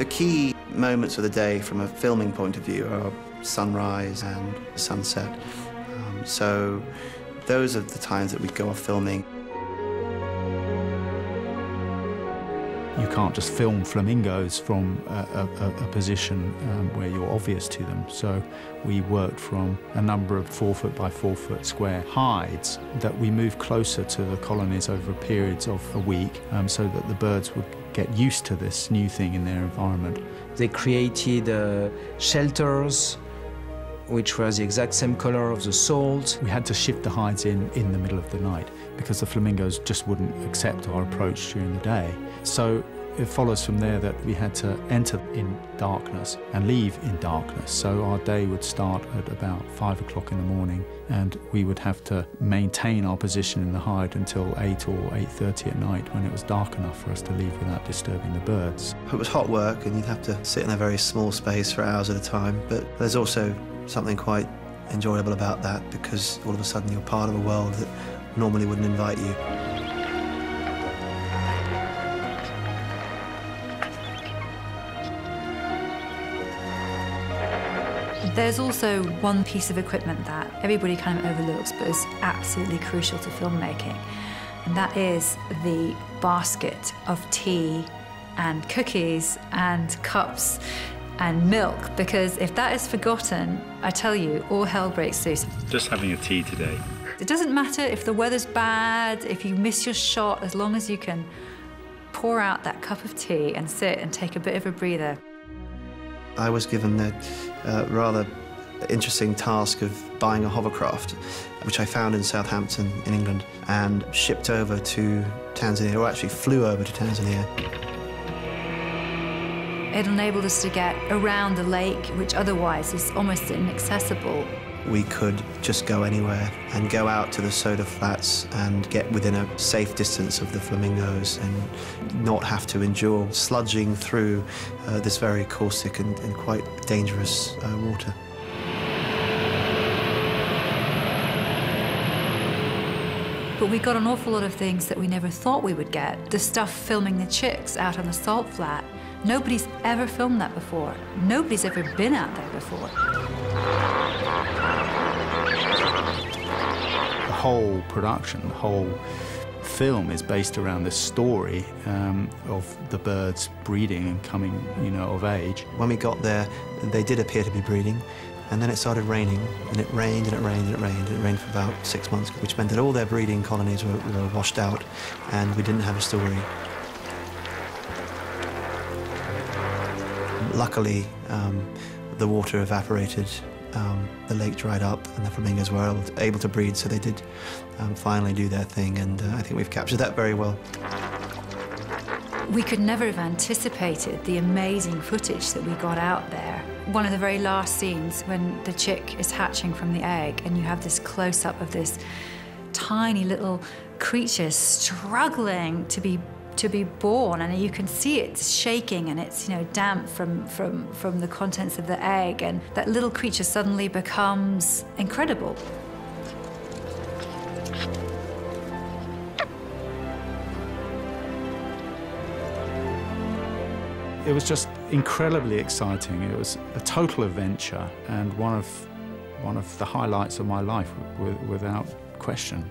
The key moments of the day from a filming point of view are sunrise and sunset. So those are the times that we go off filming. You can't just film flamingos from a position where you're obvious to them. So we worked from a number of 4 foot by 4 foot square hides that we moved closer to the colonies over periods of a week so that the birds would get used to this new thing in their environment. They created shelters which was the exact same color of the salt. We had to shift the hides in the middle of the night because the flamingos just wouldn't accept our approach during the day. So it follows from there that we had to enter in darkness and leave in darkness. So our day would start at about 5 o'clock in the morning and we would have to maintain our position in the hide until 8 or 8:30 at night when it was dark enough for us to leave without disturbing the birds. It was hot work and you'd have to sit in a very small space for hours at a time, but there's also something quite enjoyable about that because all of a sudden you're part of a world that normally wouldn't invite you. There's also one piece of equipment that everybody kind of overlooks but is absolutely crucial to filmmaking, and that is the basket of tea and cookies and cups and milk, because if that is forgotten, I tell you, all hell breaks loose. Just having a tea today. It doesn't matter if the weather's bad, if you miss your shot, as long as you can pour out that cup of tea and sit and take a bit of a breather. I was given the rather interesting task of buying a hovercraft, which I found in Southampton in England, and shipped over to Tanzania, or actually flew over to Tanzania. It enabled us to get around the lake, which otherwise is almost inaccessible. We could just go anywhere and go out to the soda flats and get within a safe distance of the flamingos and not have to endure sludging through this very caustic and quite dangerous water. But we got an awful lot of things that we never thought we would get. The stuff filming the chicks out on the salt flat. Nobody's ever filmed that before. Nobody's ever been out there before. The whole production, the whole film is based around this story of the birds breeding and coming, of age. When we got there, they did appear to be breeding, and then it started raining, and it rained and it rained and it rained, and it rained for about 6 months, which meant that all their breeding colonies were washed out, and we didn't have a story. Luckily, the water evaporated, the lake dried up, and the flamingos were able to breed, so they did finally do their thing, and I think we've captured that very well. We could never have anticipated the amazing footage that we got out there. One of the very last scenes when the chick is hatching from the egg, and you have this close-up of this tiny little creature struggling to be born, and you can see it shaking, and it's damp from the contents of the egg, and that little creature suddenly becomes incredible. It was just incredibly exciting. It was a total adventure and one of the highlights of my life, without question.